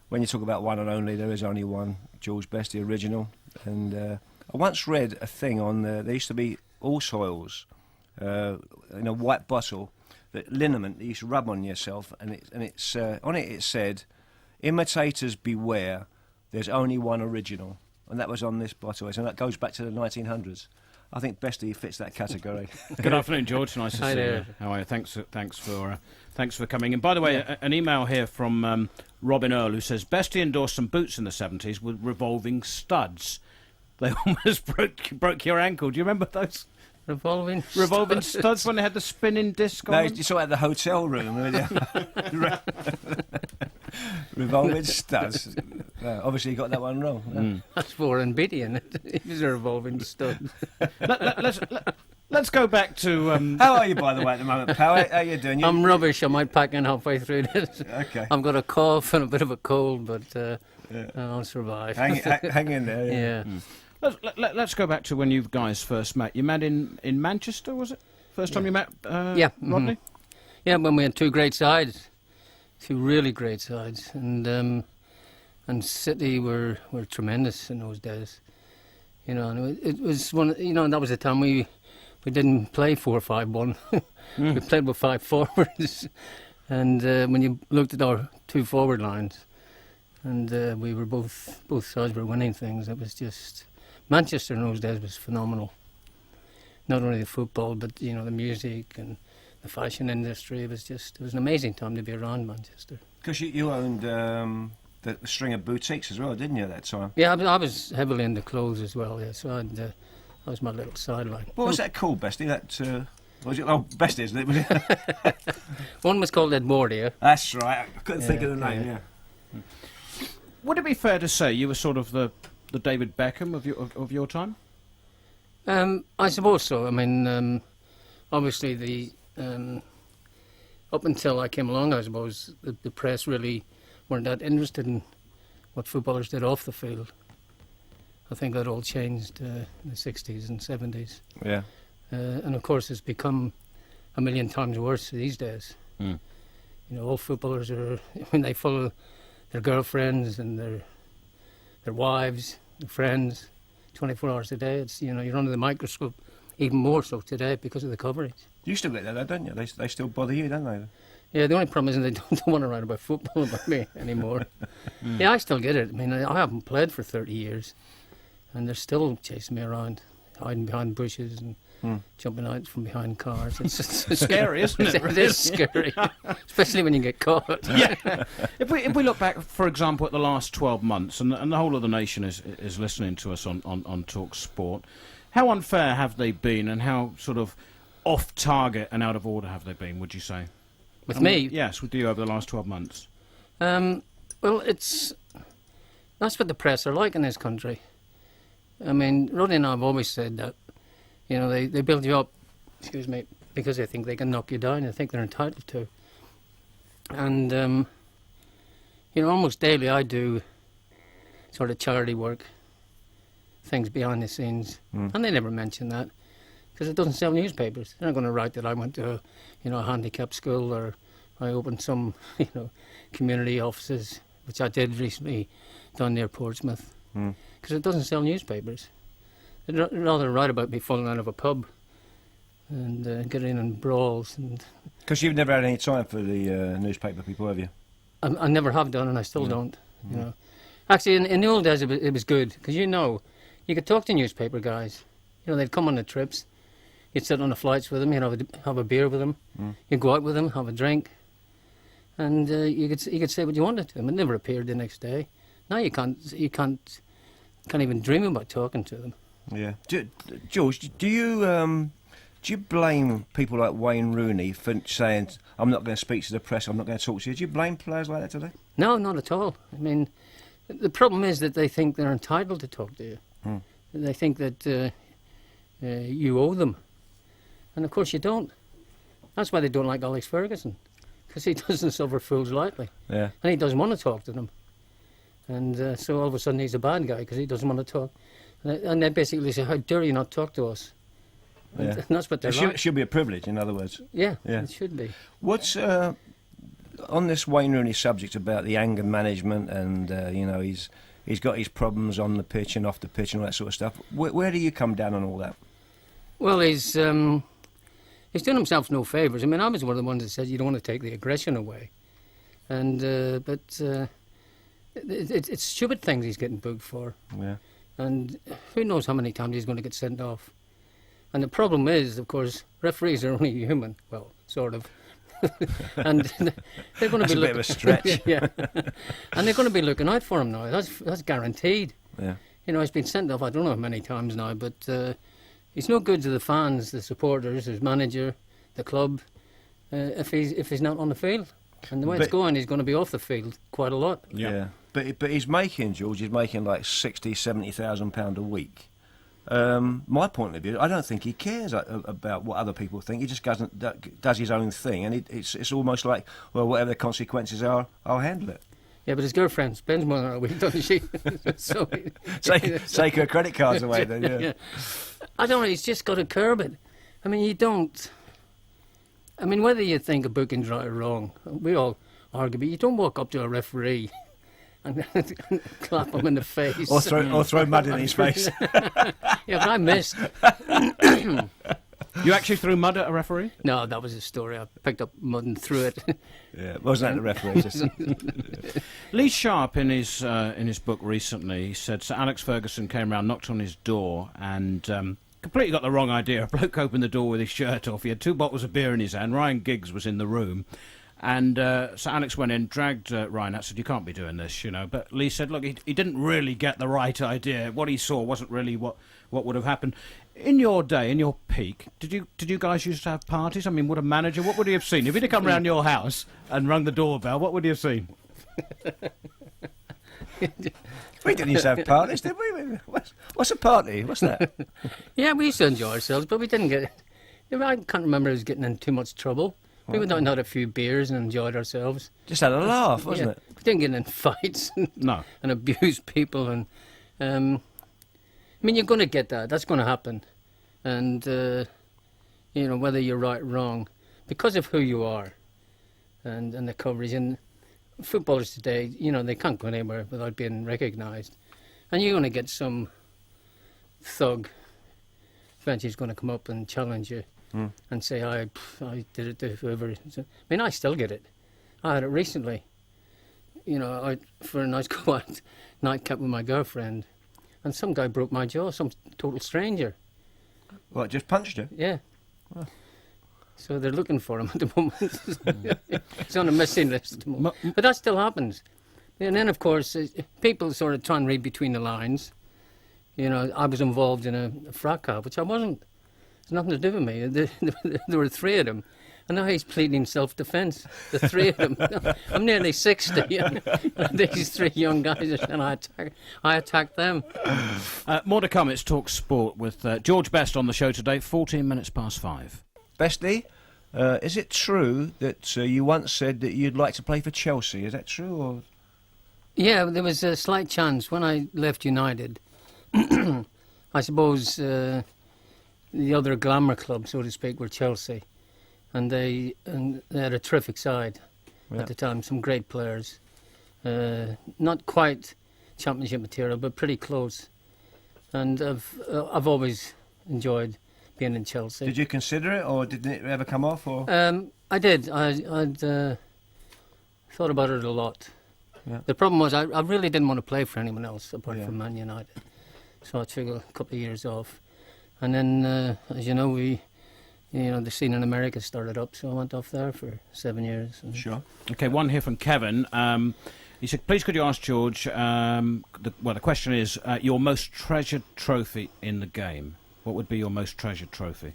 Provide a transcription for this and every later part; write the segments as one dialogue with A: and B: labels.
A: when you talk about one and only, there is only one, George Best, the original. And I once read a thing on there used to be all soils in a white bottle, that liniment that you used to rub on yourself, and it's on it. It said, "Imitators beware. There's only one original," and that was on this bottle. And that goes back to the 1900s. I think Bestie fits that category.
B: Good afternoon, George. Nice to see you. How are you? Thanks for coming. And by the way, an email here from Robin Earl, who says Bestie endorsed some boots in the 70s with revolving studs. They almost broke your ankle. Do you remember those?
C: Revolving
B: studs when they had the spinning disc on them?
A: You saw it at the hotel room. Revolving studs. Obviously you got that one wrong.
C: That's Warren Beatty, and it was a revolving stud.
B: Let's go back to...
A: How are you, by the way, at the moment, pal? How are you doing?
C: I'm rubbish. I might pack in halfway through this.
A: Okay.
C: I've got a cough and a bit of a cold, but I'll survive.
A: Hang in there.
C: Yeah.
B: Let's go back to when you guys first met. You met in Manchester, was it? First time you met
C: Rodney?
B: Mm-hmm.
C: Yeah, when we had two great sides. Two really great sides. And City were tremendous in those days. You know, and it was one, you know, and that was the time we didn't play 4-5-1. We played with 5 forwards. And when you looked at our 2 forward lines, and we were both sides were winning things, it was just... Manchester in those days was phenomenal. Not only the football, but you know, the music and the fashion industry. It was an amazing time to be around Manchester.
A: Because you owned the string of boutiques as well, didn't you, at that time?
C: Yeah, I was heavily into clothes as well. Yeah, so that was my little sideline.
A: What was that called, Bestie? Was it? Oh, Bestie, isn't it?
C: One was called Edwardia.
A: That's right. I couldn't think of the name. Yeah.
B: Would it be fair to say you were sort of the David Beckham of your time?
C: I suppose so. I mean, obviously up until I came along, I suppose the press really weren't that interested in what footballers did off the field. I think that all changed in the 60s and 70s.
A: Yeah.
C: And of course, it's become a million times worse these days. You know, all footballers they follow their girlfriends and their wives, their friends, 24 hours a day. It's, you know, you're under the microscope even more so today because of the coverage.
A: You still get that, though, don't you? They still bother you, don't they?
C: Yeah, the only problem is they don't want to write about football about me anymore. Yeah, I still get it. I mean, I haven't played for 30 years, and they're still chasing me around, hiding behind bushes and jumping out from behind cars. It's
B: scary, isn't it?
C: It is scary, especially when you get caught.
B: Yeah. If we look back, for example, at the last 12 months, and the whole of the nation is listening to us on Talksport, how unfair have they been, and how sort of off target and out of order have they been, would you say?
C: With me?
B: Yes, with you over the last 12 months.
C: Well, that's what the press are like in this country. I mean, Rodney and I have always said that, you know, they build you up, because they think they can knock you down. They think they're entitled to. And, you know, almost daily I do sort of charity work, things behind the scenes, and they never mention that because it doesn't sell newspapers. They're not going to write that I went to a handicapped school, or I opened some, you know, community offices, which I did recently down near Portsmouth, because it doesn't sell newspapers. They'd rather write about me falling out of a pub and getting in brawls.
A: Because you've never had any time for the newspaper people, have you?
C: I never have done, and I still don't. You know, actually, in the old days, it was good because you could talk to newspaper guys. You know, they'd come on the trips. You'd sit on the flights with them. You'd have a beer with them. You'd go out with them, have a drink, and you could say what you wanted to them. It never appeared the next day. Now you can't even dream about talking to them.
A: Yeah, George, do you blame people like Wayne Rooney for saying, I'm not going to speak to the press, I'm not going to talk to you? Do you blame players like that today?
C: No, not at all. I mean, the problem is that they think they're entitled to talk to you. They think that you owe them. And of course you don't. That's why they don't like Alex Ferguson, because he doesn't suffer fools lightly. Yeah. And he doesn't want to talk to them. And so all of a sudden he's a bad guy because he doesn't want to talk. And they basically say, how dare you not talk to us? And that's what they're like.
A: It should be a privilege, in other words.
C: Yeah, it should be.
A: What's on this Wayne Rooney subject about the anger management and he's got his problems on the pitch and off the pitch and all that sort of stuff. Where do you come down on all that?
C: Well, he's doing himself no favours. I mean, I was one of the ones that said you don't want to take the aggression away, and it's stupid things he's getting booked for.
A: Yeah.
C: And who knows how many times he's going to get sent off. And the problem is, of course, referees are only human. Well, sort of. And they're going to
A: That's
C: be
A: a bit of a stretch.
C: Yeah. And they're going to be looking out for him now. That's guaranteed.
A: Yeah.
C: He's been sent off I don't know how many times now, but he's no good to the fans, the supporters, his manager, the club, if he's not on the field. And the way it's going, he's going to be off the field quite a lot.
A: Yeah. But he's making like £60,000-70,000 a week. My point of view, I don't think he cares about what other people think. He just does his own thing, and it's almost like, well, whatever the consequences are, I'll handle it.
C: Yeah, but his girlfriend spends more than a week, doesn't she? So
A: take her credit cards away then. Yeah.
C: I don't know. He's just got to curb it. I mean, you don't. I mean, whether you think a booking's right or wrong, we all argue, but you don't walk up to a referee and clap him in the face.
A: Or throw mud in his face.
C: Yeah, but I missed.
B: You actually threw mud at a referee?
C: No, that was a story. I picked up mud and threw it.
A: Yeah, wasn't that the referee?
B: Lee Sharp, in his book recently, he said Sir Alex Ferguson came round, knocked on his door, and completely got the wrong idea. A bloke opened the door with his shirt off. He had 2 bottles of beer in his hand. Ryan Giggs was in the room. And Sir Alex went in, dragged Ryan out, said, you can't be doing this, But Lee said, look, he didn't really get the right idea. What he saw wasn't really what would have happened. In your day, in your peak, did you guys used to have parties? I mean, what would he have seen? If he'd have come round your house and rung the doorbell, what would he have seen?
A: We didn't used to have parties, did we? What's a party? What's that?
C: Yeah, we used to enjoy ourselves, but we didn't get... I can't remember us getting in too much trouble. We went out and had a few beers and enjoyed ourselves.
A: Just had a laugh, wasn't it?
C: We didn't get in fights and abuse people. And I mean, you're going to get that. That's going to happen. And, whether you're right or wrong, because of who you are and the coverage. And footballers today, they can't go anywhere without being recognised. And you're going to get some thug eventually who's going to come up and challenge you. And say, I did it to whoever. I mean, I still get it. I had it recently. For a nice quiet nightcap with my girlfriend, and some guy broke my jaw, some total stranger.
A: What, just punched you?
C: Yeah. Oh. So they're looking for him at the moment. He's on a missing list at the moment. But that still happens. And then, of course, people sort of try and read between the lines. I was involved in a fracas, which I wasn't. It's nothing to do with me. There were 3 of them. And now he's pleading self-defence. The 3 of them. I'm nearly 60. And these 3 young guys, and I attacked them.
B: More to come. It's Talksport with George Best on the show today, 14 minutes past 5.
A: Bestie, is it true that you once said that you'd like to play for Chelsea? Is that true? Or?
C: Yeah, there was a slight chance when I left United. I suppose... the other glamour club, so to speak, were Chelsea, and they had a terrific side at the time. Some great players, not quite championship material, but pretty close. And I've always enjoyed being in Chelsea.
A: Did you consider it, or didn't it ever come off? Or
C: I did. I'd thought about it a lot.
A: Yeah.
C: The problem was I really didn't want to play for anyone else apart from Man United, so I took a couple of years off. And then, as you know, the scene in America started up, so I went off there for 7 years.
A: Sure.
B: Okay, one here from Kevin. He said, please could you ask George, the question is, your most treasured trophy in the game. What would be your most treasured trophy?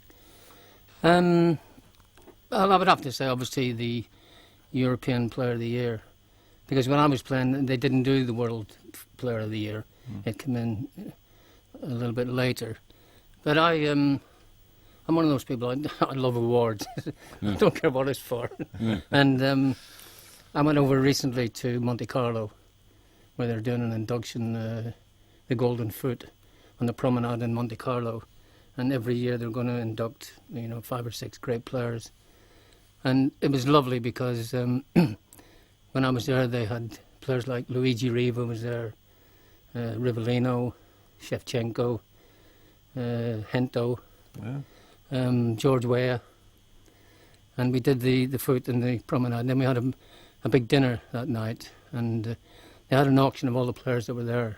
C: Well, I would have to say, obviously, the European Player of the Year. Because when I was playing, they didn't do the World Player of the Year. It came in a little bit later. But I'm one of those people, I love awards. I don't care what it's for. And I went over recently to Monte Carlo, where they're doing an induction, the Golden Foot, on the promenade in Monte Carlo. And every year they're going to induct, 5 or 6 great players. And it was lovely because when I was there, they had players like Luigi Riva was there, Rivellino, Shevchenko, Hento, George Weah, and we did the foot and the promenade. And then we had a big dinner that night, and they had an auction of all the players that were there,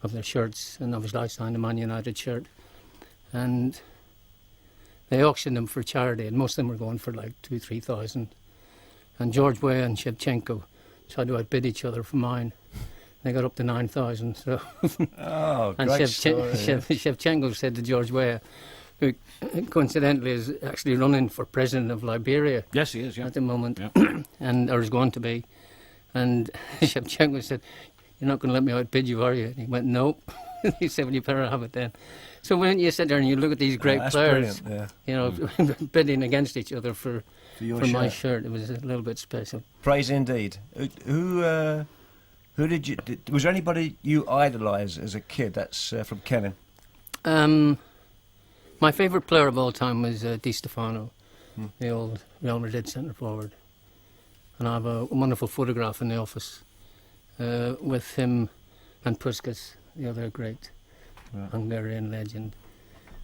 C: of their shirts, and obviously I signed a Man United shirt, and they auctioned them for charity, and most of them were going for like 2,000-3,000. And George Weah and Shevchenko tried to outbid each other for mine. They got up to 9,000. So
A: Oh,
C: and
A: great story.
C: Shevchenko said to George Weah, who coincidentally is actually running for president of Liberia.
B: Yes, he is. Yeah.
C: At the moment,
B: Yeah.
C: and or is going to be. And Shevchenko said, "You're not going to let me outbid you, are you?" And he went, "No." He said, "Well, you better have it then." So when you sit there and you look at these great
A: That's
C: players,
A: brilliant,
C: you know, bidding against each other for
A: your
C: my
A: shirt.
C: shirt, it was a little bit special.
A: Praise indeed. Who did you? Was there anybody you idolised as a kid? That's from Kevin.
C: My favourite player of all time was Di Stefano, the old Real Madrid centre forward, and I have a wonderful photograph in the office with him and Puskas, the other great Hungarian legend.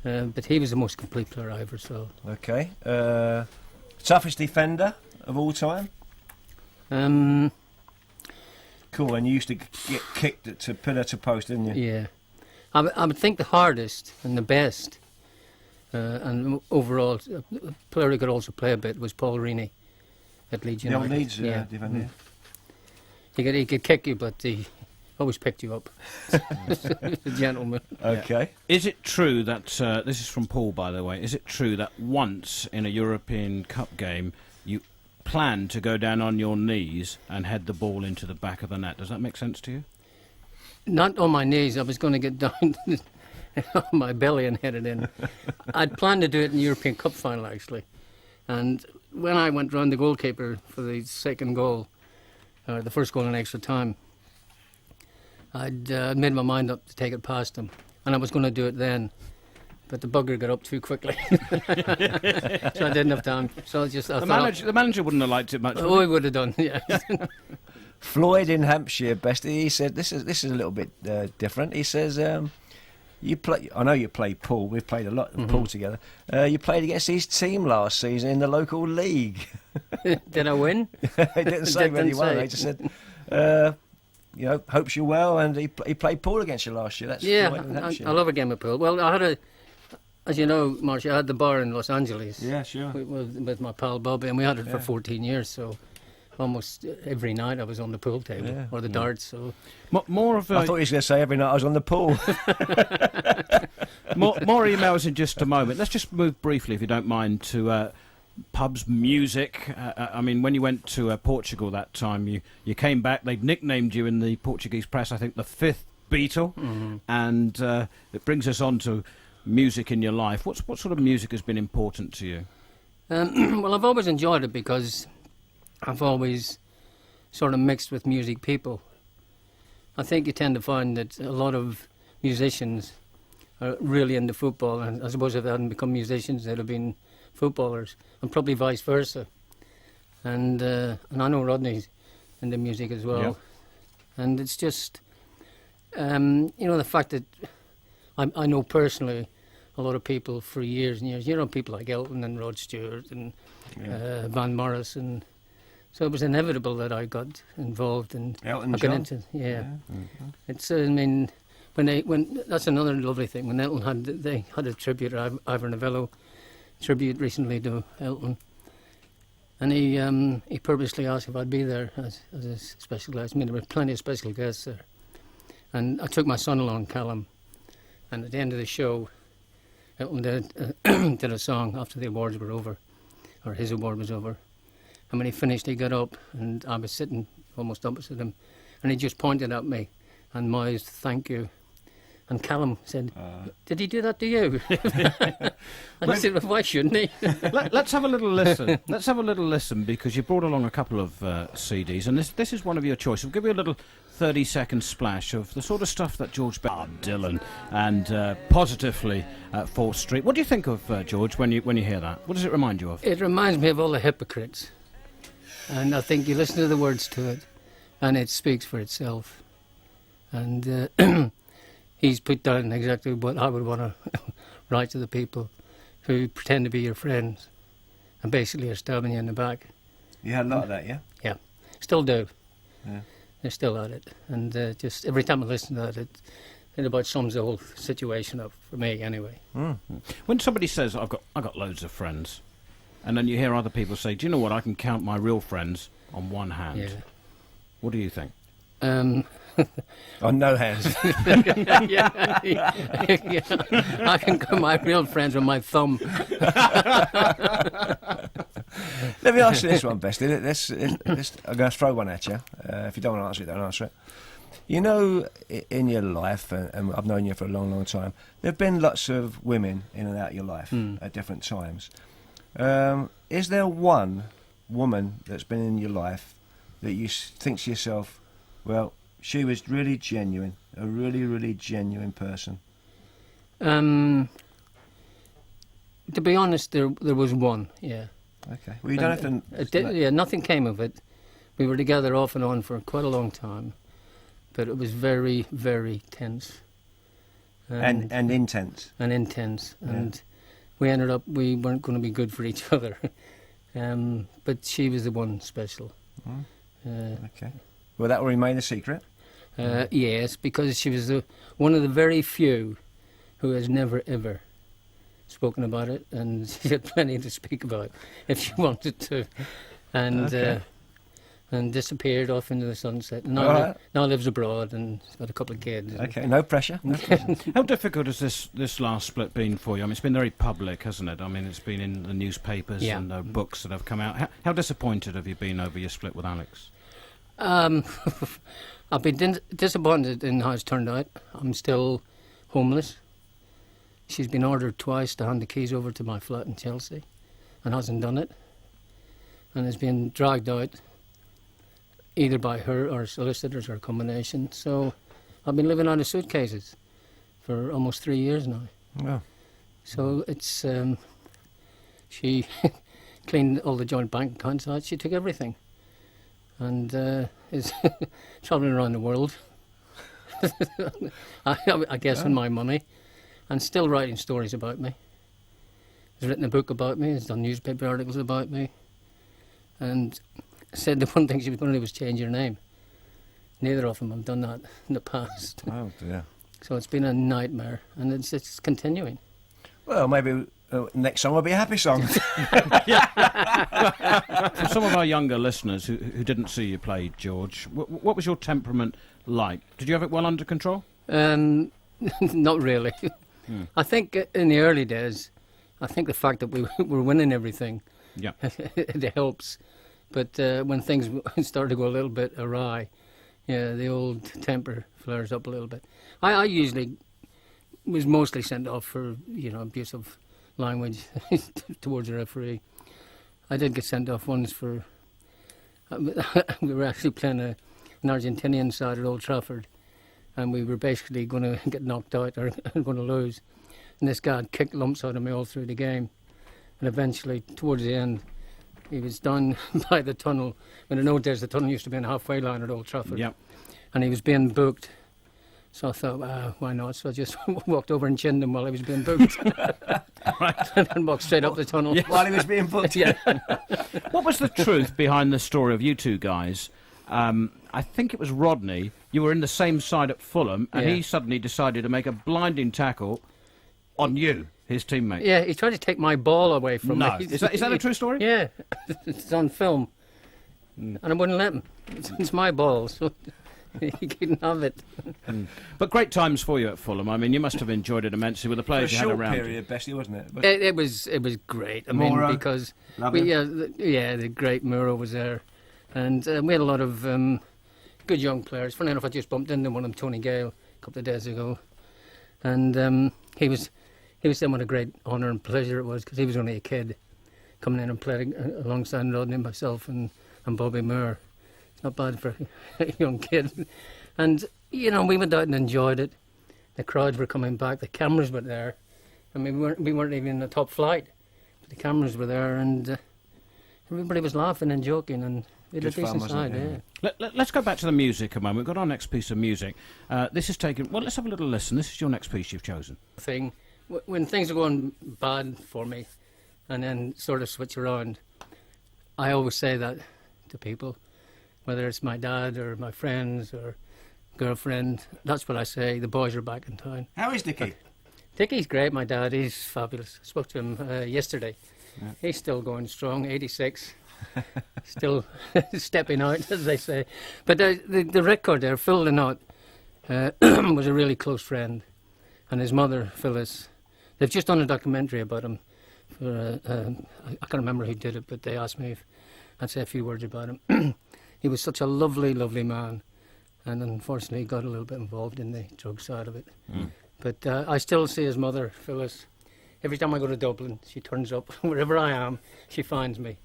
C: But he was the most complete player I ever saw.
A: Okay. Toughest defender of all time? Cool, and you used to get kicked to pillar to post, didn't you?
C: Yeah. I would think the hardest and the best, and overall, a player who could also play a bit was Paul Rooney at Leeds
A: The old
C: United.
A: Leeds defender.
C: He could kick you, but he always picked you up. A gentleman.
A: Okay.
B: Is it true that, this is from Paul, by the way, is it true that once in a European Cup game you planned to go down on your knees and head the ball into the back of the net? Does that make sense to you?
C: Not on my knees. I was going to get down on my belly and head it in. I'd planned to do it in the European Cup final, actually. And when I went round the goalkeeper for the second goal, the first goal in extra time, I'd made my mind up to take it past him. And I was going to do it then. But the bugger got up too quickly. So I didn't have time. So
B: The manager wouldn't have liked it much.
C: Oh, he would have done, yeah.
A: Floyd in Hampshire, Bestie, he said this is a little bit different. He says you play. I know you played pool. We've played a lot of pool together. You played against his team last season in the local league.
C: Did I win?
A: He didn't say whether you won. He just said, you know, hopes you're well, and he played pool against you last year. That's
C: Yeah,
A: Floyd in Hampshire.
C: I love a game of pool. Well, I had as you know, Marsh, I had the bar in Los Angeles.
A: Yeah, sure.
C: With my pal Bobby, and we had it for 14 years, so almost every night I was on the pool table or the darts. So
B: More of
A: I thought he was going to say every night I was on the pool.
B: more emails in just a moment. Let's just move briefly, if you don't mind, to pubs, music. I mean, when you went to Portugal that time, you came back. They'd nicknamed you in the Portuguese press, I think, the fifth Beatle, and it brings us on to music in your life. What sort of music has been important to you?
C: Well, I've always enjoyed it because I've always sort of mixed with music people. I think you tend to find that a lot of musicians are really into football, and I suppose if they hadn't become musicians, they'd have been footballers, and probably vice versa. And I know Rodney's into music as well.
B: Yeah.
C: And it's just, you know, the fact that I know personally a lot of people for years and years. You know, people like Elton and Rod Stewart and Van Morrison. So it was inevitable that I got involved in
A: Elton John.
C: It's I mean, when that's another lovely thing. When Elton they had a tribute, Ivor Novello tribute recently to Elton, and he purposely asked if I'd be there as a special guest. I mean, there were plenty of special guests there, and I took my son along, Callum, and at the end of the show, Elton did a song after the awards were over, or his award was over. And when he finished, he got up, and I was sitting almost opposite him, and he just pointed at me and mouthed, "Thank you." And Callum said, "Did he do that to you?" I said, "Well, why shouldn't he?"
B: Let's have a little listen. Let's have a little listen, because you brought along a couple of CDs, and this is one of your choice. I'll give you a little 30-second splash of the sort of stuff that George Dylan and positively 4th Street. What do you think of George when you hear that? What does it remind you of?
C: It reminds me of all the hypocrites. And I think you listen to the words to it, and it speaks for itself. And he's put down exactly what I would want to write to the people who pretend to be your friends and basically are stabbing you in the back.
A: You had a lot of that, yeah?
C: Yeah, still do.
A: Yeah.
C: They're still at it. And just every time I listen to that, it about sums the whole situation up, for me anyway.
B: When somebody says, I've got loads of friends, and then you hear other people say, do you know what, I can count my real friends on one hand.
C: Yeah.
B: What do you think?
A: On no hands.
C: Yeah. I can count my real friends with my thumb.
A: Let me ask you this one, Bestie. I'm going to throw one at you. If you don't want to answer it, don't answer it. You know, in your life, and I've known you for a long, long time, there have been lots of women in and out of your life at different times. Is there one woman that's been in your life that you think to yourself, well, she was really genuine, a really, really genuine person?
C: To be honest, there was one, yeah.
A: Okay. Well, you don't have to...
C: nothing came of it. We were together off and on for quite a long time, but it was very, very tense.
A: And intense.
C: And intense. Yeah. And we ended up, we weren't going to be good for each other. But she was the one special.
A: Okay. Well, that will remain a secret?
C: Yes, because she was one of the very few who has never, ever spoken about it, and she had plenty to speak about if she wanted to. And and disappeared off into the sunset. Now lives abroad and has got a couple of kids.
A: Okay, no pressure. No pressure.
B: How difficult has this last split been for you? I mean, it's been very public, hasn't it? I mean, it's been in the newspapers and books that have come out. How disappointed have you been over your split with Alex?
C: I've been disappointed in how it's turned out. I'm still homeless. She's been ordered twice to hand the keys over to my flat in Chelsea and hasn't done it. And has been dragged out either by her or solicitors or a combination. So I've been living out of suitcases for almost 3 years now.
A: Wow.
C: So it's... she cleaned all the joint bank accounts out. She took everything. And is travelling around the world, I guess, with my money, and still writing stories about me. He's written a book about me, he's done newspaper articles about me, and said the one thing she was going to do was change her name. Neither of them have done that in the past.
A: Oh dear.
C: So it's been a nightmare, and it's continuing.
A: Well, maybe next song will be a happy song.
B: For some of our younger listeners who didn't see you play, George, what was your temperament like? Did you have it well under control?
C: Not really. I think in the early days, I think the fact that we were winning everything, it helps. But when things started to go a little bit awry, the old temper flares up a little bit. I usually was mostly sent off for abusive language towards the referee. I did get sent off once for... we were actually playing an Argentinian side at Old Trafford, and we were basically going to get knocked out or going to lose. And this guy had kicked lumps out of me all through the game. And eventually, towards the end, he was down by the tunnel. In the old days, the tunnel used to be in a halfway line at Old Trafford.
B: Yep.
C: And he was being booked. So I thought, why not? So I just walked over and chinned him while he was being booked.
B: Right.
C: And then walked straight up the tunnel.
A: Yeah. While he was being booked.
C: Yeah.
B: What was the truth behind the story of you two guys? I think it was Rodney. You were in the same side at Fulham, and he suddenly decided to make a blinding tackle on you, his teammate.
C: Yeah, he tried to take my ball away from me.
B: Is that a true story?
C: Yeah, it's on film. And I wouldn't let him. It's my ball, so he couldn't have it.
B: But great times for you at Fulham. I mean, you must have enjoyed it immensely with the players you had around.
A: For a short period, Bestie, wasn't it? But
C: it was great. I mean, because the great Muro was there, and we had a lot of good young players. Funny enough, I just bumped into one of them, Tony Gale, a couple of days ago, and he was saying what a great honour and pleasure it was, because he was only a kid coming in and playing alongside Rodney and myself and Bobby Moore. Not bad for a young kid. And, we went out and enjoyed it. The crowds were coming back. The cameras were there. I mean, we weren't even in the top flight. But the cameras were there, and everybody was laughing and joking, and He had a decent side, yeah.
B: Let's go back to the music a moment. We've got our next piece of music. This is taken... Well, let's have a little listen. This is your next piece you've chosen.
C: When things are going bad for me and then sort of switch around, I always say that to people, whether it's my dad or my friends or girlfriend. That's what I say. The boys are back in town.
A: How is Dicky?
C: Dicky's great, my dad. He's fabulous. I spoke to him yesterday. Yeah. He's still going strong, 86. Still stepping out, as they say. But the record there, Phil the Knot, was a really close friend. And his mother, Phyllis, they've just done a documentary about him. I can't remember who did it, but they asked me if I'd say a few words about him. He was such a lovely, lovely man. And unfortunately, he got a little bit involved in the drug side of it. Mm. But I still see his mother, Phyllis. Every time I go to Dublin, she turns up. Wherever I am, she finds me.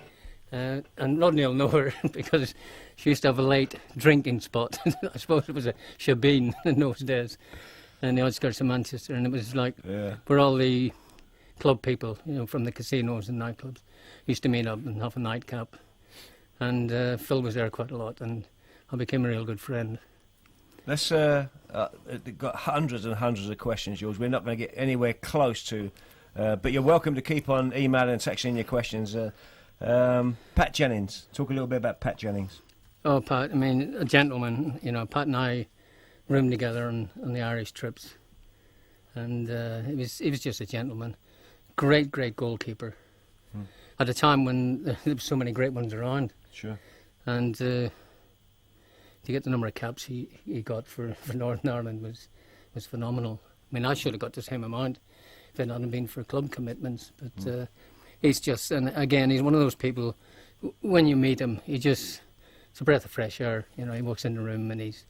C: And Rodney will know her because she used to have a late drinking spot. I suppose it was a shebeen in those days, in the outskirts of Manchester. And it was like where all the club people, from the casinos and nightclubs, used to meet up and have a nightcap. And Phil was there quite a lot, and I became a real good friend.
A: Let's got hundreds and hundreds of questions, George. We're not going to get anywhere close to, but you're welcome to keep on emailing and texting in your questions. Pat Jennings, talk a little bit about Pat Jennings.
C: Oh, Pat, I mean, a gentleman. Pat and I roomed together on the Irish trips, and he was just a gentleman. Great goalkeeper. At a time when there were so many great ones around.
A: Sure.
C: And to get the number of caps he got for Northern Ireland was phenomenal. I mean, I should have got the same amount if it hadn't been for club commitments. But he's just, and again, he's one of those people, when you meet him, it's a breath of fresh air. He walks in the room and he's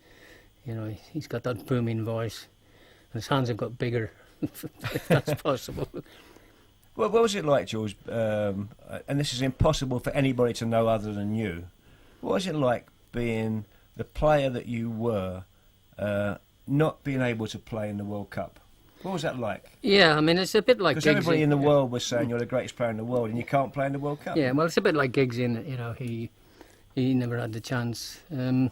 C: got that booming voice, and his hands have got bigger, if that's possible.
A: Well, what was it like, George? And this is impossible for anybody to know other than you. What was it like being the player that you were, not being able to play in the World Cup? What was that like?
C: Yeah, I mean, it's a bit like
A: because everybody in the world was saying you're the greatest player in the world, and you can't play in the World Cup.
C: Yeah, well, it's a bit like Giggsy. He never had the chance. The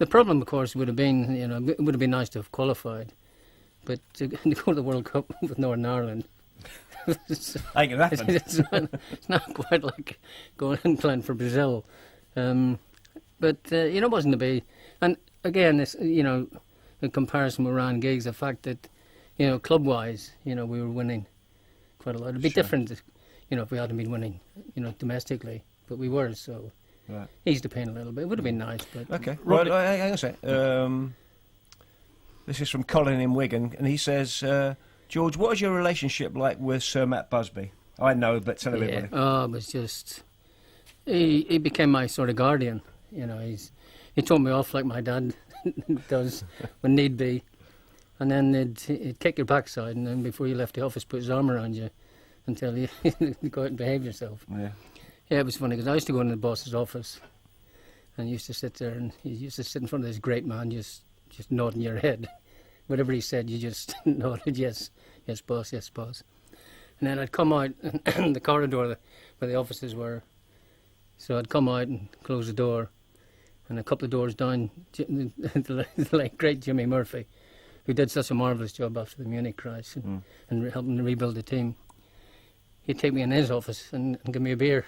C: problem, of course, would have been, it would have been nice to have qualified, but to go to the World Cup with Northern Ireland.
A: Ain't gonna happen.
C: It's not quite like going and playing for Brazil, but it wasn't to be. And again, this, the comparison with Ryan Giggs, the fact that club-wise, we were winning quite a lot. It'd be different, if we hadn't been winning, domestically, but we were. So eased the pain a little bit. It would have been nice, but
A: okay. Well, hang on a sec. This is from Colin in Wigan, and he says. George, what was your relationship like with Sir Matt Busby? I know, but tell everybody.
C: Oh, it was just... He became my sort of guardian. He told me off like my dad does when need be. And then he'd kick your backside, and then before you left the office, put his arm around you and tell you go out and behave yourself. Yeah, it was funny, because I used to go into the boss's office and he used to sit there, and he used to sit in front of this great man just nodding your head. Whatever he said, you just nodded, yes, boss, yes, boss. And then I'd come out in the corridor where the offices were. So I'd come out and close the door. And a couple of doors down, the late great Jimmy Murphy, who did such a marvellous job after the Munich crash and helping to rebuild the team. He'd take me in his office and give me a beer.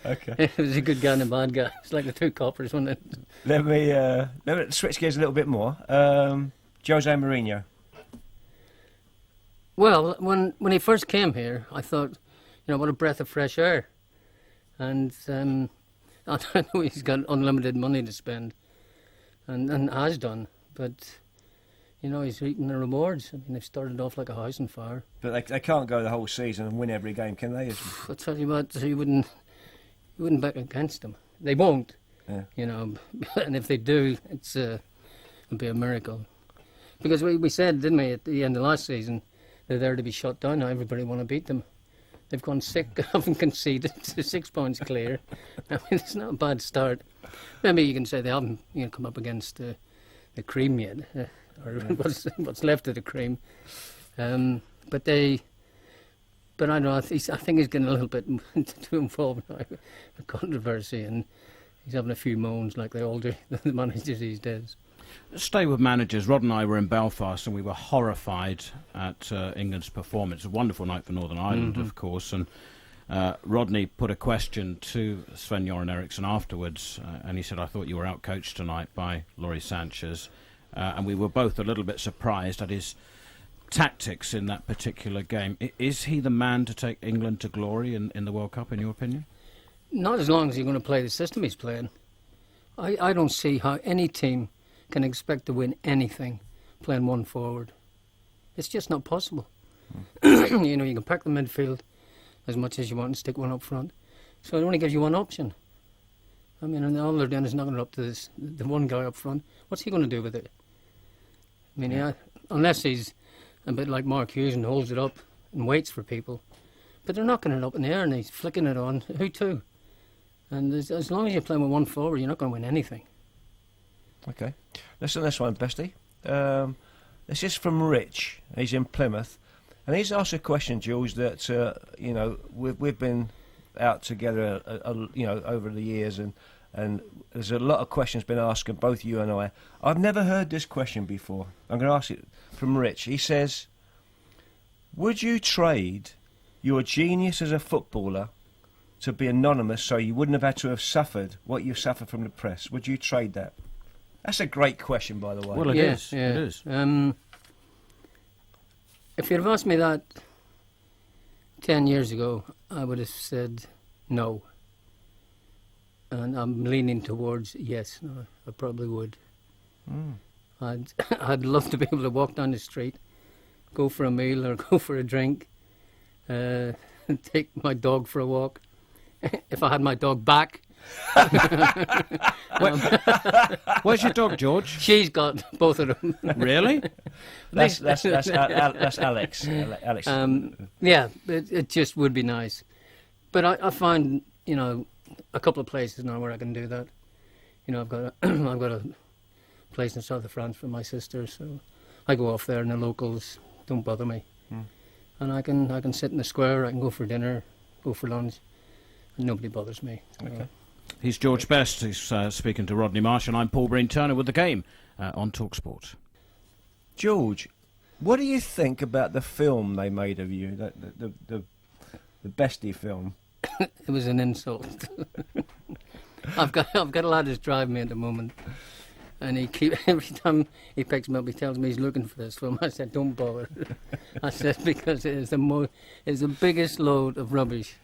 A: Okay.
C: It was a good guy and a bad guy. It's like the two coppers, wasn't it?
A: Let me switch gears a little bit more. Jose Mourinho.
C: Well, when he first came here, I thought, what a breath of fresh air. And I know he's got unlimited money to spend, and has done, but... he's reaping the rewards. I mean, they've started off like a house on fire.
A: But they can't go the whole season and win every game, can they?
C: I tell you what, you wouldn't bet against them. They won't.
A: Yeah.
C: And if they do, it'll be a miracle. Because we said, didn't we, at the end of last season, they're there to be shut down. Now everybody want to beat them. They've gone sick, haven't conceded, 6 points clear. I mean, it's not a bad start. Maybe you can say they haven't come up against the cream yet. Or what's left of the cream, but they But I don't know. I think he's getting a little bit too involved now with controversy, and he's having a few moans like they all do, the managers these days.
B: Stay with managers. Rod and I were in Belfast, and we were horrified at England's performance. A wonderful night for Northern Ireland, of course, and Rodney put a question to Sven-Göran Eriksson afterwards, and he said, "I thought you were outcoached tonight by Laurie Sanchez," and we were both a little bit surprised at his tactics in that particular game. Is he the man to take England to glory in the World Cup, in your opinion?
C: Not as long as you're going to play the system he's playing. I don't see how any team can expect to win anything playing one forward. It's just not possible. You know, you can pack the midfield as much as you want and stick one up front. So it only gives you one option. I mean, and all they're doing is knocking it up to the one guy up front. What's he going to do with it? I mean, unless he's a bit like Mark Hughes and holds it up and waits for people. But they're knocking it up in the air and he's flicking it on. Who to? And as long as you're playing with one forward, you're not going to win anything.
A: Okay. Listen to this one, Bestie. This is from Rich. He's in Plymouth. And he's asked a question, Jules, that, you know, we've been out together, you know, over the years, and there's a lot of questions been asked, and both you and I. I've never heard this question before. I'm going to ask it from Rich. He says, would you trade your genius as a footballer to be anonymous so you wouldn't have had to have suffered what you suffered from the press? Would you trade that? That's a great question, by the way.
B: Well, it is.
C: Yeah.
B: It is.
C: If you'd have asked me that 10 years ago, I would have said no. And I'm leaning towards yes. No, I probably would. I'd love to be able to walk down the street, go for a meal or go for a drink, take my dog for a walk. If I had my dog back.
B: Where's your dog, George?
C: She's got both of them.
B: Really?
A: That's Alex. Alex.
C: Yeah, it just would be nice. But I find, you know, a couple of places now where I can do that. You know, I've got a place in south of France for my sister, so I go off there and the locals don't bother me. And I can sit in the square, I can go for dinner, go for lunch, and nobody bothers me.
A: Okay.
B: He's George Best, who's speaking to Rodney Marsh, and I'm Paul Breen-Turner with The Game on Talksport.
A: George, what do you think about the film they made of you, the Bestie film?
C: It was an insult. I've got a lad who's driving me at the moment, and every time he picks me up, he tells me he's looking for this film. I said, don't bother. I said, because it is the biggest load of rubbish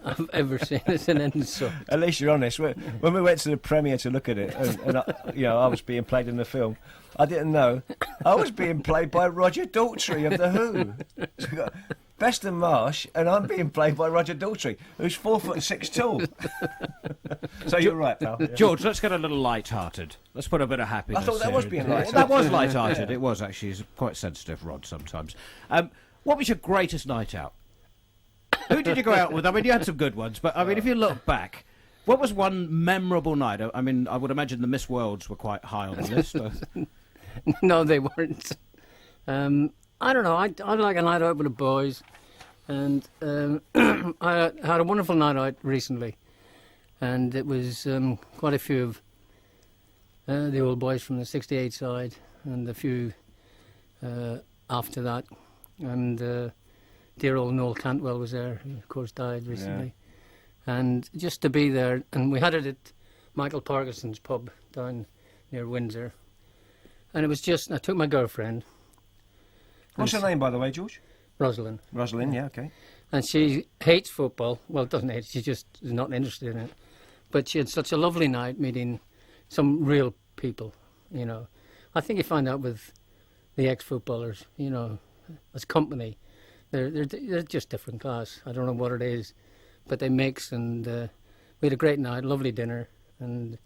C: I've ever seen. It's an insult.
A: At least you're honest. When we went to the premiere to look at it, and I was being played in the film, I didn't know I was being played by Roger Daltrey of The Who. So we got Best and Marsh, and I'm being played by Roger Daltrey, who's 4'6" tall. So you're right, pal. Yeah.
B: George, let's get a little light-hearted. Let's put a bit of happiness.
A: I thought that
B: here.
A: was being light-hearted.
B: That was light-hearted. It was actually. He's quite sensitive, Rod, sometimes. What was your greatest night out? Who did you go out with? I mean, you had some good ones, but I mean, if you look back, what was one memorable night? I mean, I would imagine the Miss Worlds were quite high on the list.
C: No, they weren't. I don't know. I like a night out with the boys, and I had a wonderful night out recently, and it was quite a few of the old boys from the 68 side, and a few after that, and dear old Noel Cantwell was there, who of course died recently. Yeah. And just to be there, and we had it at Michael Parkinson's pub down near Windsor. And it was just, I took my girlfriend.
A: What's her name, by the way, George?
C: Rosalind.
A: Rosalind, yeah, okay.
C: And she hates football. Well, doesn't hate it, she just is not interested in it. But she had such a lovely night meeting some real people, you know. I think you find out with the ex-footballers, you know, as company, they're just different class. I don't know what it is, but they mix, and we had a great night, lovely dinner, and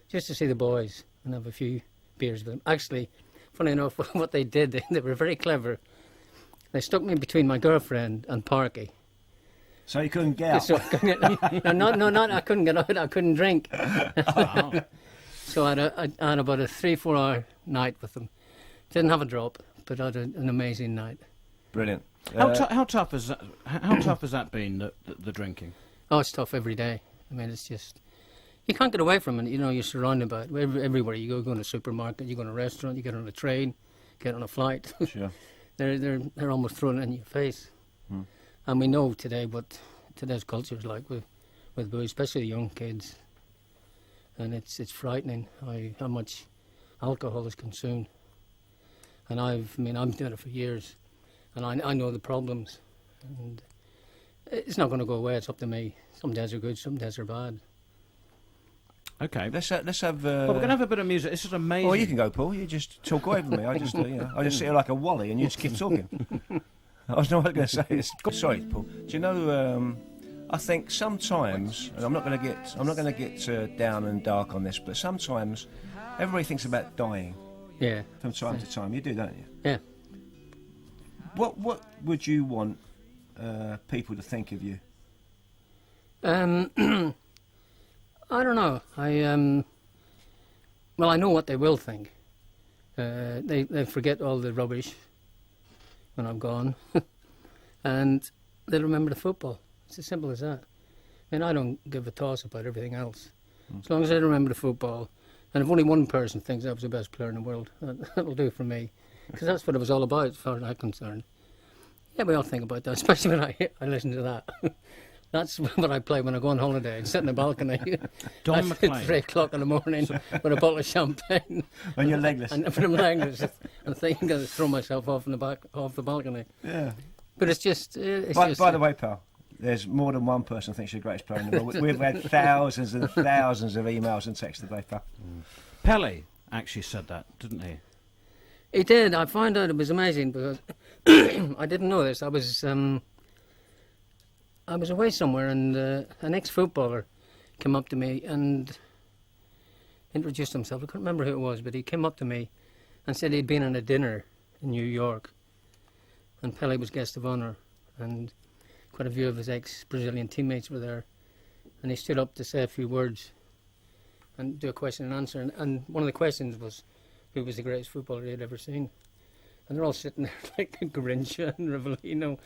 C: just to see the boys and have a few beers with them. Actually, funny enough, what they did, they were very clever. They stuck me between my girlfriend and Parky.
A: So you couldn't get out?
C: So I couldn't get out, I couldn't drink.
B: Oh.
C: So I had about a 3-4 hour night with them. Didn't have a drop, but I had an amazing night.
A: Brilliant.
B: How tough has that? How tough has that been? The drinking.
C: Oh, it's tough every day. I mean, it's just you can't get away from it. You know, you're surrounded by it everywhere you go. You go to a supermarket, you go to a restaurant, you get on a train, get on a flight.
A: Sure.
C: they're almost throwing it in your face. And we know today what today's culture is like with booze, especially the young kids. And it's frightening how much alcohol is consumed. And I've been doing it for years, and I know the problems. And it's not going to go away. It's up to me. Some days are good, some days are bad.
B: Okay.
A: Let's have.
B: Well, we're going to have a bit of music. This is amazing.
A: Oh, you can go, Paul. You just talk over me. I just sit here like a wally, and you just keep talking. I was not going to say this. Sorry, Paul. Do you know? I think sometimes, and I'm not going to get down and dark on this, but sometimes everybody thinks about dying.
C: Yeah.
A: From time to time, you do, don't you?
C: Yeah.
A: What would you want people to think of you?
C: I don't know. Well, I know what they will think. They forget all the rubbish when I'm gone, and they'll remember the football. It's as simple as that. I mean, I don't give a toss about everything else. As long as they remember the football, and if only one person thinks I was the best player in the world, that'll do for me, because that's what it was all about, as far as I'm concerned. Yeah, we all think about that, especially when I listen to that. That's what I play when I go on holiday and sit in the balcony
B: Don
C: at
B: McLean.
C: 3 o'clock in the morning with a bottle of champagne.
A: When you're legless.
C: And when I'm legless, and thinking I'm going to throw myself off the balcony.
A: Yeah.
C: But it's just...
A: By the way, pal, there's more than one person thinks you're the greatest player in the world. We've had thousands and thousands of emails and texts today, pal.
B: Pele actually said that, didn't he?
C: He did. I found out it was amazing because I didn't know this. I was away somewhere, and an ex-footballer came up to me and introduced himself. I can't remember who it was, but he came up to me and said he'd been on a dinner in New York, and Pele was guest of honour, and quite a few of his ex-Brazilian teammates were there, and he stood up to say a few words and do a question and answer, and one of the questions was, who was the greatest footballer he had ever seen? And they're all sitting there like Garincha and Rivellino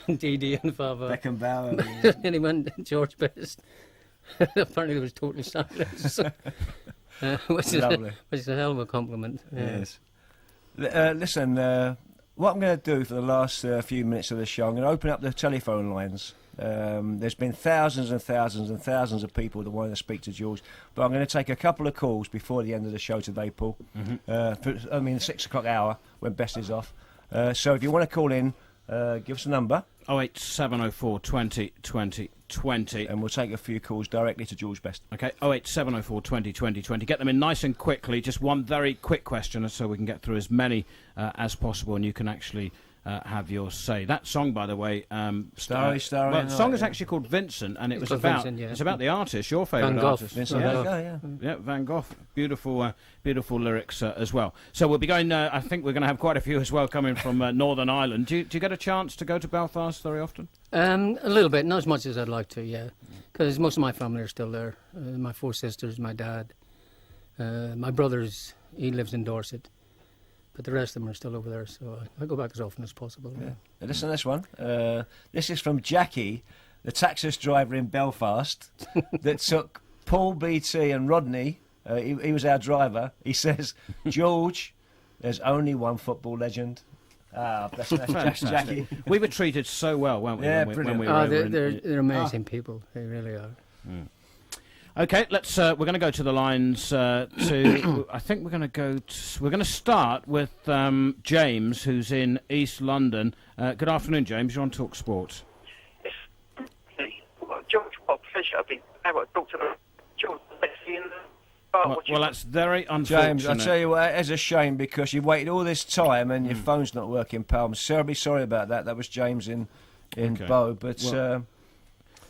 C: and Didi and Fava.
A: Beckenbauer.
C: And he went, George Best. Apparently there was total silence. Which is a hell of a compliment.
A: Yes. Listen, what I'm going to do for the last few minutes of the show, I'm going to open up the telephone lines. There's been thousands and thousands and thousands of people that want to speak to George, but I'm going to take a couple of calls before the end of the show today, Paul. The 6 o'clock hour when Best is off. So if you want to call in, give us a number.
B: 08704 20 20 20.
A: And we'll take a few calls directly to George Best.
B: Okay, 08704 20 20 20. Get them in nice and quickly. Just one very quick question so we can get through as many as possible, and you can actually have your say. That song, by the way,
A: Starry.
B: Well, the song is actually called Vincent, and it's about the artist, your favourite artist.
A: Vincent Van Gogh,
B: yeah, Van Gogh. Beautiful lyrics as well. So we'll be going. I think we're going to have quite a few as well coming from Northern Ireland. Do you get a chance to go to Belfast very often?
C: A little bit, not as much as I'd like to. Yeah, because most of my family are still there. My 4 sisters, my dad, my brothers. He lives in Dorset. But the rest of them are still over there, so I go back as often as possible.
A: Yeah. Now listen to this one. This is from Jackie, the taxis driver in Belfast, that took Paul, BT and Rodney. He was our driver. He says, George, there's only one football legend. That's Jackie.
B: We were treated so well, weren't we?
A: Yeah,
B: when we were
C: they're amazing people. They really are.
B: Mm. Okay, we're going to go to the lines. I think we're going to start with James, who's in East London. Good afternoon, James. You're on Talksport.
D: Yes. George, what a pleasure. I've been able to talk to George.
B: Well, that's very unfortunate.
A: James, I tell you what, it's a shame because you waited all this time and your phone's not working, pal. I'm terribly sorry about that. That was James in Bow. But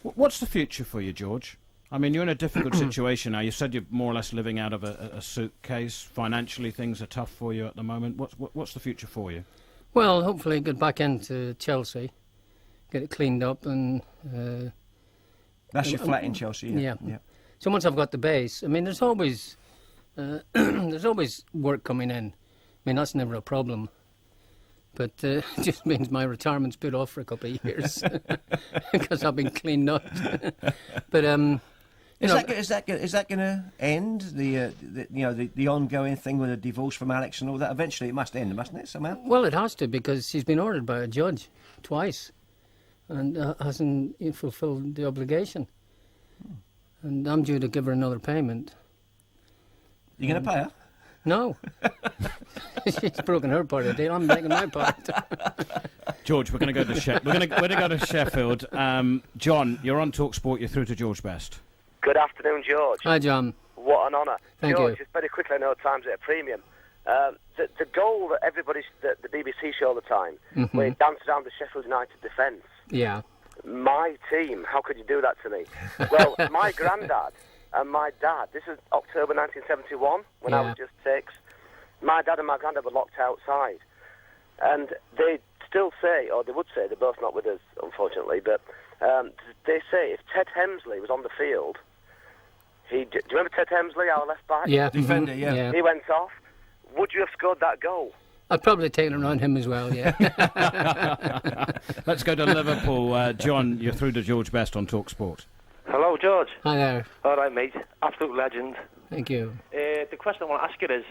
B: what's the future for you, George? I mean, you're in a difficult situation now. You said you're more or less living out of a suitcase. Financially, things are tough for you at the moment. What's the future for you?
C: Well, hopefully get back into Chelsea, get it cleaned up, and...
A: that's your flat in Chelsea,
C: yeah. So once I've got the base, I mean, there's always work coming in. I mean, that's never a problem. But it just means my retirement's put off for a couple of years because I've been cleaned up. But
A: is that going to end the ongoing thing with the divorce from Alex and all that? Eventually, it must end, mustn't it? Somehow.
C: Well, it has to, because she's been ordered by a judge twice, and hasn't fulfilled the obligation. And I'm due to give her another payment.
A: You going to pay her?
C: No. She's broken her part of the deal. I'm making my part.
B: George, we're going to go to we're going to go to Sheffield. John, you're on Talksport. You're through to George Best.
E: Good afternoon, George.
C: Hi, John.
E: What an honour.
C: Thank
E: George,
C: you.
E: just very quickly, I know time's at a premium. The goal that the BBC show all the time, where he danced around the Sheffield United defence.
C: Yeah.
E: My team, how could you do that to me? Well, my granddad and my dad, this is October 1971, when I was just 6. My dad and my granddad were locked outside. And they still say, or they would say, they're both not with us, unfortunately, but they say if Ted Hemsley was on the field, do you remember Ted Hemsley, our left back?
C: Yeah.
A: Defender, yeah.
E: He went off. Would you have scored that goal?
C: I'd probably taken it around him as well, yeah.
B: Let's go to Liverpool. John, you're through to George Best on Talksport.
F: Hello, George.
C: Hi there.
F: All right, mate. Absolute legend.
C: Thank you.
F: The question I want to ask you is,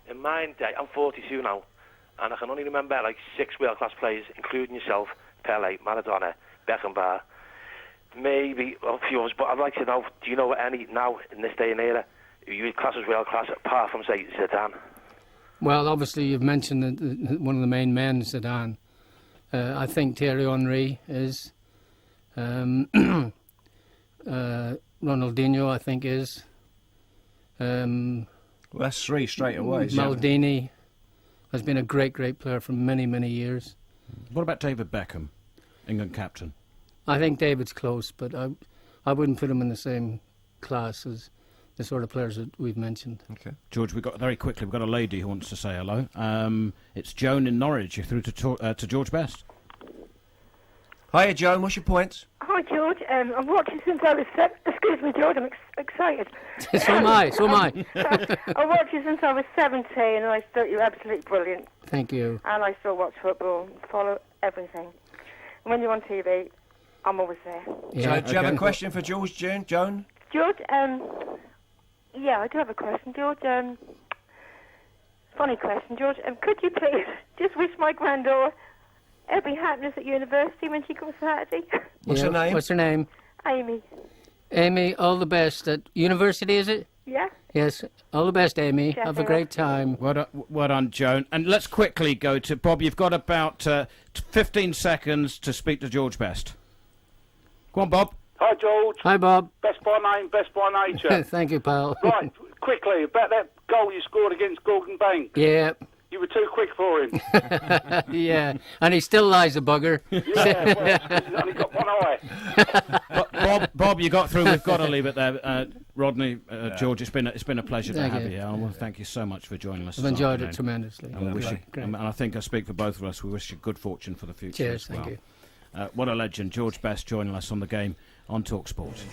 F: in my day, I'm 42 now, and I can only remember like 6 world-class players, including yourself, Pele, Maradona, Beckenbauer, maybe a few others, but I'd like to know, do you know any now, in this day and era, who you class as world-class, apart from, say, Zidane?
C: Well, obviously, you've mentioned one of the main men, Zidane. I think Thierry Henry is. Ronaldinho, I think, is.
A: Well, that's 3 straight away.
C: Maldini has been a great, great player for many, many years.
B: What about David Beckham, England captain?
C: I think David's close, but I wouldn't put him in the same class as the sort of players that we've mentioned.
A: Okay.
B: George, we've got a lady who wants to say hello. It's Joan in Norwich. You're through to George Best.
A: Hiya, Joan. What's your point?
G: Hi, George. I'm watching since I was 7. Excuse me, George. I'm excited.
C: So am I.
G: I watched you since I was 17, and I thought you were absolutely brilliant.
C: Thank you.
G: And I still watch football, follow everything. And when you're on TV, I'm always there.
C: Yeah,
A: So, do you have a question for George, Joan?
G: George, yeah, I do have a question, George. Funny question, George. Could you please just wish my granddaughter every happiness at university when she comes Saturday?
A: What's her name?
C: What's her name?
G: Amy.
C: Amy, all the best at university, is it?
G: Yeah?
C: Yes, all the best, Amy.
G: Sheffield.
C: Have a great time.
B: Well done, Joan. And let's quickly go to Bob. You've got about 15 seconds to speak to George Best. Go on, Bob.
H: Hi, George.
C: Hi, Bob.
H: Best by name, best by nature.
C: Thank you, pal.
H: Right, quickly, about that goal you scored against Gordon Banks.
C: Yeah.
H: You were too quick for him.
C: Yeah, and he still lies, a bugger.
H: Yeah, well, he's only got one eye.
B: Bob, you got through. We've got to leave it there. Rodney, George, it's been a pleasure to have you here. I want to thank you so much for joining us.
C: I've enjoyed it tremendously.
B: And I think I speak for both of us. We wish you good fortune for the future.
C: Cheers,
B: as well.
C: thank you.
B: What a legend, George Best, joining us on the game on Talksport.